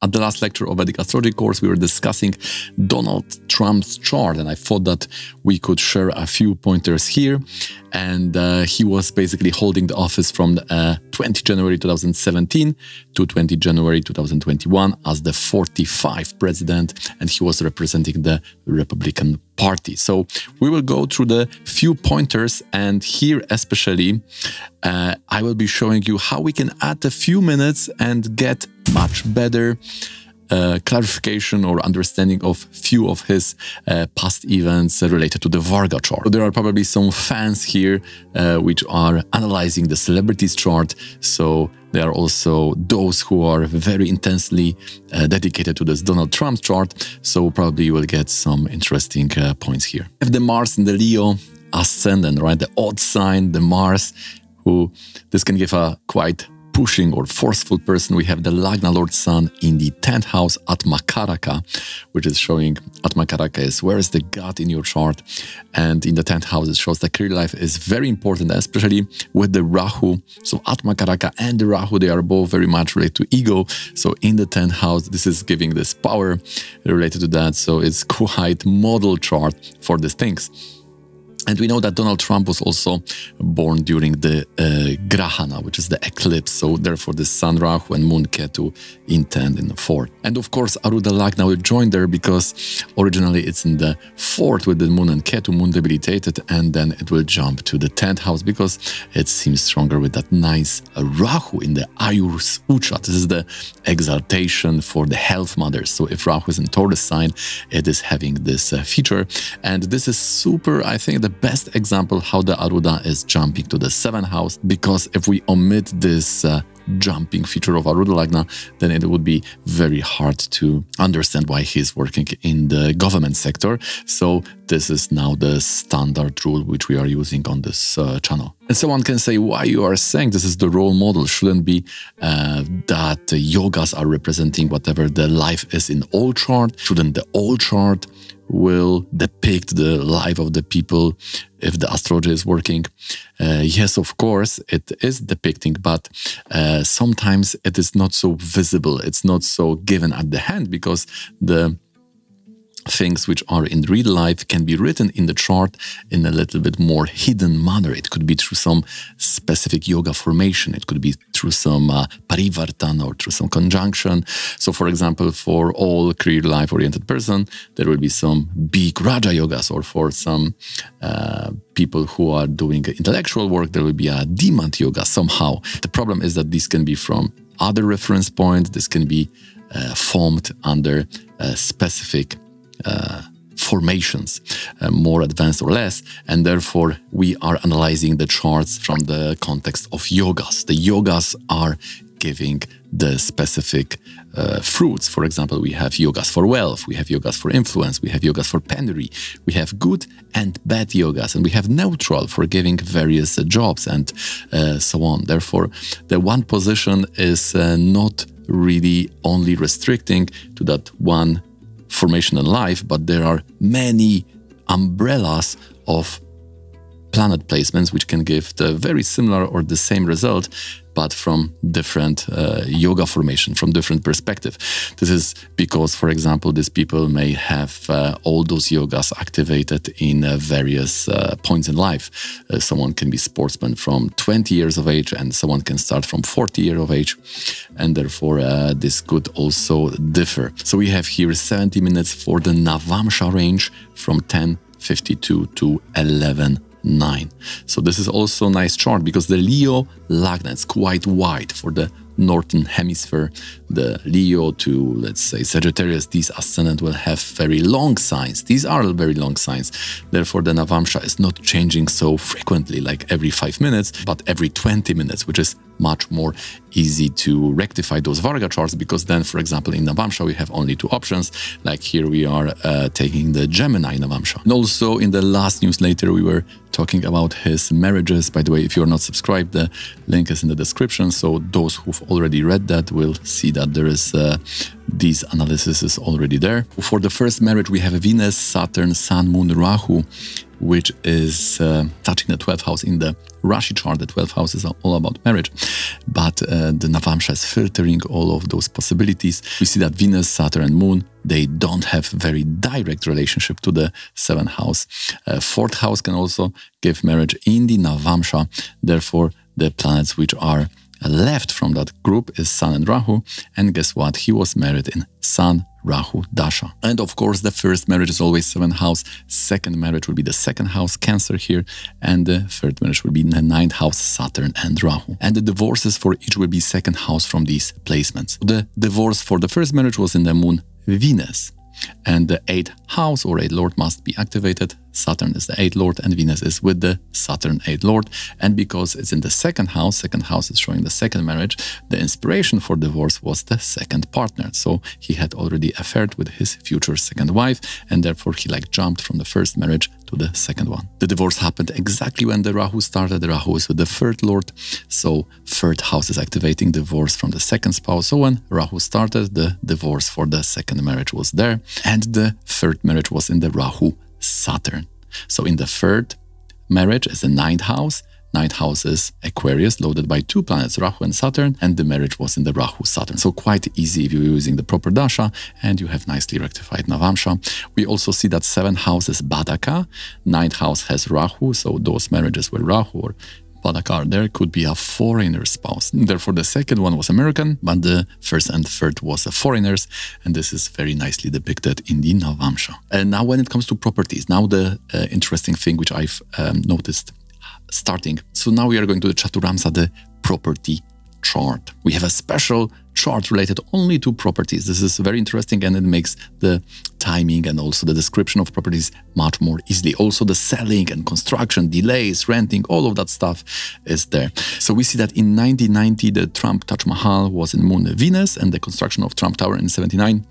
At the last lecture of Vedic Astrology course, we were discussing Donald Trump's chart, and I thought that we could share a few pointers here. And he was basically holding the office from 20 January 2017 to 20 January 2021 as the 45th president, and he was representing the Republican Party. So we will go through the few pointers, and here especially I will be showing you how we can add a few minutes and get much better clarification or understanding of few of his past events related to the Varga chart. So there are probably some fans here which are analyzing the celebrities chart. So there are also those who are very intensely dedicated to this Donald Trump chart. So probably you will get some interesting points here. We have the Mars in the Leo Ascendant, right? The odd sign, the Mars, who this can give a quite pushing or forceful person. We have the Lagna Lord Sun in the 10th house at Makaraka, which is showing at Makaraka is where is the God in your chart. And in the 10th house, it shows that career life is very important, especially with the Rahu. So at Makaraka and the Rahu, they are both very much related to ego. So in the 10th house, this is giving this power related to that. So it's quite model chart for these things. And we know that Donald Trump was also born during the Grahana, which is the eclipse. So therefore the Sun Rahu and Moon Ketu in 10 in the 4th. And of course, Aruda Lagna will join there because originally it's in the 4th with the Moon and Ketu, Moon debilitated, and then it will jump to the 10th house because it seems stronger with that nice Rahu in the Ayurs Ucha. This is the exaltation for the health mothers. So if Rahu is in Taurus sign, it is having this feature. And this is super, I think, the best example how the Aruda is jumping to the 7th house, because if we omit this jumping feature of Aruda Lagna, then it would be very hard to understand why he's working in the government sector. So this is now the standard rule which we are using on this channel. And someone can say, why you are saying this is the role model? Shouldn't be that yogas are representing whatever the life is in all chart? Shouldn't the all chart will depict the life of the people if the astrology is working? Yes, of course, it is depicting, but sometimes it is not so visible. It's not so given at the hand because the things which are in real life can be written in the chart in a little bit more hidden manner. It could be through some specific yoga formation. It could be through some parivartana or through some conjunction. So for example, for all career life oriented person, there will be some big Raja yogas, or for some people who are doing intellectual work, there will be a Dimant yoga somehow. The problem is that this can be from other reference points. This can be formed under specific formations, more advanced or less, and therefore we are analyzing the charts from the context of yogas. The yogas are giving the specific fruits. For example, we have yogas for wealth, we have yogas for influence, we have yogas for penury, we have good and bad yogas, and we have neutral for giving various jobs and so on. Therefore, the one position is not really only restricting to that one formation in life, but there are many umbrellas of planet placements which can give the very similar or the same result, but from different yoga formation, from different perspective. This is because, for example, these people may have all those yogas activated in various points in life. Someone can be sportsman from 20 years of age, and someone can start from 40 years of age, and therefore this could also differ. So we have here 70 minutes for the Navamsha range from 10:52 to 11:09. So this is also a nice chart because the Leo Lagna is quite wide for the northern hemisphere. The Leo to, let's say, Sagittarius, these ascendant will have very long signs. These are very long signs. Therefore, the Navamsha is not changing so frequently, like every 5 minutes, but every 20 minutes, which is much more easy to rectify those Varga charts, because then, for example, in Navamsha, we have only two options. Like here we are taking the Gemini Navamsha. And also in the last newsletter, we were talking about his marriages. By the way, if you're not subscribed, the link is in the description. So those who've already read that will see that there is these analysis is already there. For the first marriage, we have Venus, Saturn, Sun, Moon, Rahu, which is touching the 12th house in the Rashi chart. The 12th house is all about marriage, but the Navamsha is filtering all of those possibilities. We see that Venus, Saturn, and Moon, they don't have very direct relationship to the 7th house. 4th house can also give marriage in the Navamsha. Therefore, the planets which are left from that group is Sun and Rahu. And guess what? He was married in Sun, Rahu, Dasha. And of course, the first marriage is always 7th house. Second marriage will be the 2nd house, Cancer here. And the third marriage will be in the 9th house, Saturn and Rahu. And the divorces for each will be 2nd house from these placements. The divorce for the first marriage was in the Moon, Venus. And the 8th house or 8th lord must be activated. Saturn is the 8th lord and Venus is with the Saturn 8th lord. And because it's in the 2nd house is showing the second marriage, the inspiration for divorce was the second partner. So he had already affared with his future second wife, and therefore he jumped from the first marriage to the second one. The divorce happened exactly when the Rahu started. The Rahu is with the 3rd lord, so 3rd house is activating divorce from the second spouse. So when Rahu started, the divorce for the second marriage was there, and the 3rd marriage was in the Rahu Saturn. So in the 3rd marriage is the 9th house. 9th house is Aquarius, loaded by 2 planets, Rahu and Saturn, and the marriage was in the Rahu Saturn. So quite easy if you're using the proper dasha and you have nicely rectified Navamsha. We also see that 7th house is Badaka, 9th house has Rahu, so those marriages where Rahu or Badaka there could be a foreigner spouse. Therefore, the second one was American, but the first and third was foreigners, and this is very nicely depicted in the Navamsha. And now when it comes to properties, now the interesting thing which I've noticed starting. So now we are going to the Chaturamsa, the property chart. We have a special chart related only to properties. This is very interesting and it makes the timing and also the description of properties much more easily. Also the selling and construction, delays, renting, all of that stuff is there. So we see that in 1990, the Trump Taj Mahal was in Moon Venus, and the construction of Trump Tower in 79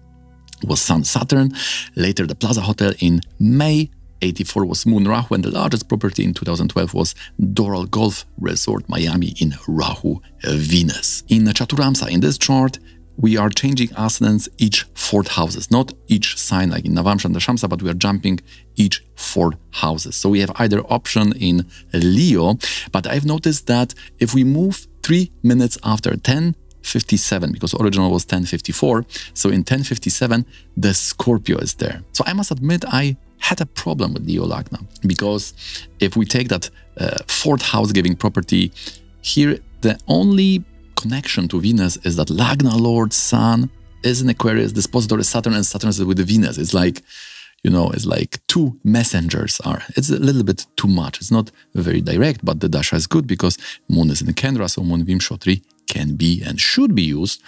was Sun Saturn. Later, the Plaza Hotel in May 84 was Moon Rahu, and the largest property in 2012 was Doral Golf Resort Miami in Rahu Venus. In Chaturamsa, in this chart, we are changing ascendants each 4 houses, not each sign like in Navamsha and Dashamsa, but we are jumping each 4 houses. So we have either option in Leo, but I've noticed that if we move 3 minutes after 10:57, because original was 10:54, so in 10:57 the Scorpio is there. So I must admit I had a problem with Leo Lagna, because if we take that 4th house giving property, here the only connection to Venus is that Lagna Lord Sun is in Aquarius, dispositor is Saturn, and Saturn is with the Venus. It's like, you know, it's like 2 messengers are. It's a little bit too much. It's not very direct, but the dasha is good because Moon is in Kendra, so Moon Vimshotri can be and should be used.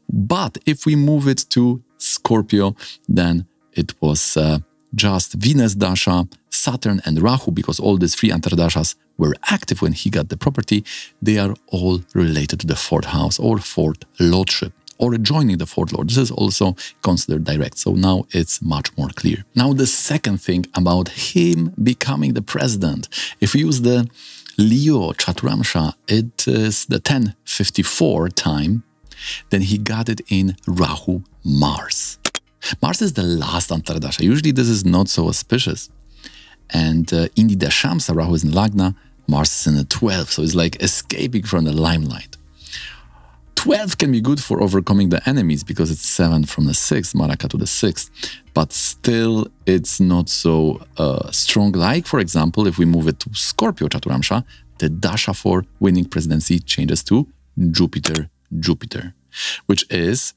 But if we move it to Scorpio, then it was just Venus dasha, Saturn and Rahu, because all these 3 antardashas were active when he got the property. They are all related to the 4th house or 4th lordship, or joining the 4th lord. This is also considered direct, so now it's much more clear. Now the second thing about him becoming the president. If we use the Leo Chaturamsha, it is the 10:54 time, then he got it in Rahu Mars. Mars is the last Antardasha. Usually this is not so auspicious. And in the Dashamsa, Rahu is in Lagna, Mars is in the 12th, so it's like escaping from the limelight. 12 can be good for overcoming the enemies because it's 7 from the 6th, Maraka to the 6th, but still it's not so strong. Like, for example, if we move it to Scorpio Chaturamsha, the Dasha for winning presidency changes to Jupiter, which is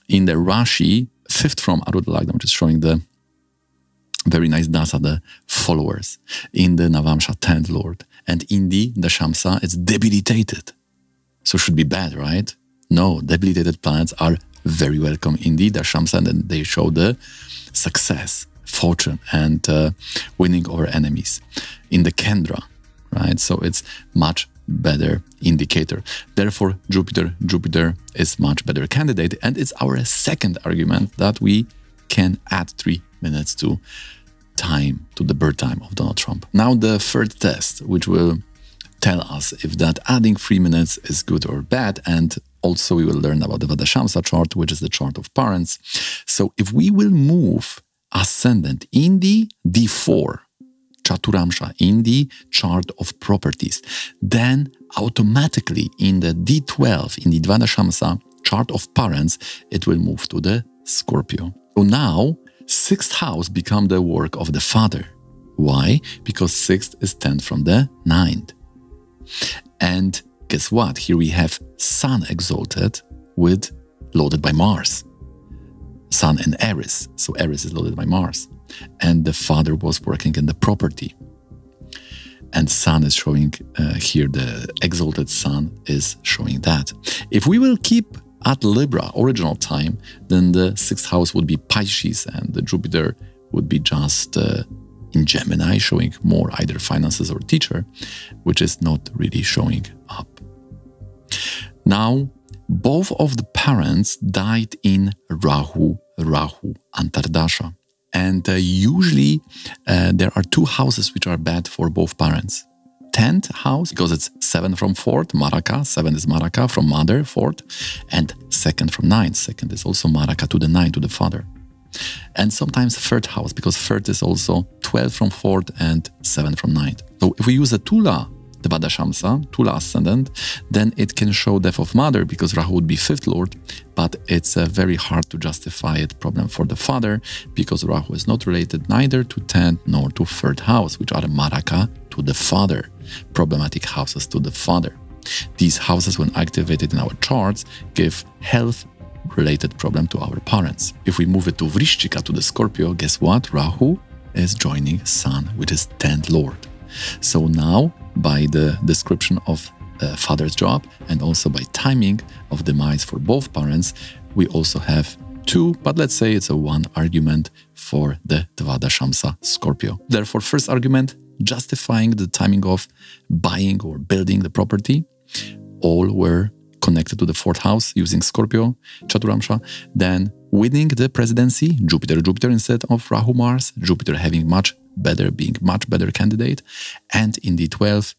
in the Rashi, 5th from Arudha Lagna, which is showing the very nice Dasa, the followers. In the Navamsha, 10th Lord. And in the Dashamsa, it's debilitated. So should be bad, right? No, debilitated planets are very welcome in the Dashamsa, and then they show the success, fortune, and winning over enemies. In the Kendra, right? So it's much better indicator. Therefore, Jupiter is much better candidate, and it's our second argument that we can add 3 minutes to time, to the birth time of Donald Trump. Now the third test, which will tell us if that adding 3 minutes is good or bad, and also we will learn about the Vadashamsa chart, which is the chart of parents. So if we will move ascendant in the D4, Chaturamsha, in the chart of properties. Then automatically in the D12, in the Dvadashamsa chart of parents, it will move to the Scorpio. So now, 6th house become the work of the father. Why? Because 6th is 10th from the 9th. And guess what? Here we have Sun exalted with loaded by Mars. Sun and Aries. So Aries is loaded by Mars. And the father was working in the property. And Sun is showing here, the exalted Sun is showing that. If we will keep at Libra original time, then the 6th house would be Pisces and the Jupiter would be just in Gemini, showing more either finances or teacher, which is not really showing up. Now, both of the parents died in Rahu Antardasha. And usually there are 2 houses which are bad for both parents. 10th house, because it's 7 from 4th, Maraka, 7 is Maraka from mother, 4th, and 2nd from 9th. 2nd is also Maraka to the 9, to the father. And sometimes 3rd house, because 3rd is also 12 from 4th and 7 from 9th. So if we use a Tula Dvadashamsa, Tula Ascendant, then it can show death of mother, because Rahu would be 5th lord, but it's very hard to justify it problem for the father, because Rahu is not related neither to 10th nor to 3rd house, which are Maraka to the father, problematic houses to the father. These houses, when activated in our charts, give health-related problem to our parents. If we move it to Vrishchika, to the Scorpio, guess what? Rahu is joining Sun, which is 10th lord. So now, by the description of father's job and also by timing of demise for both parents, we also have 2, but let's say it's a 1 argument for the Dvadashamsa Scorpio. Therefore, first argument, justifying the timing of buying or building the property. All were connected to the 4th house using Scorpio, Chaturamsha. Then winning the presidency, Jupiter instead of Rahu Mars, Jupiter having being much better candidate. And in the 12th,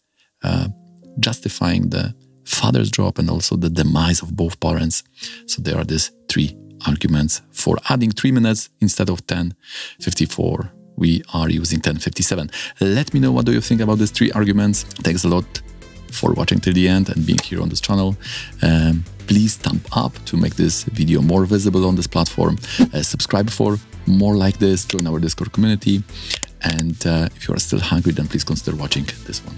justifying the father's job and also the demise of both parents. So there are these 3 arguments for adding 3 minutes instead of 10:54. We are using 10:57. Let me know what do you think about these 3 arguments. Thanks a lot for watching till the end and being here on this channel. Please thumb up to make this video more visible on this platform. Subscribe for more like this, join our Discord community. And if you are still hungry, then please consider watching this one.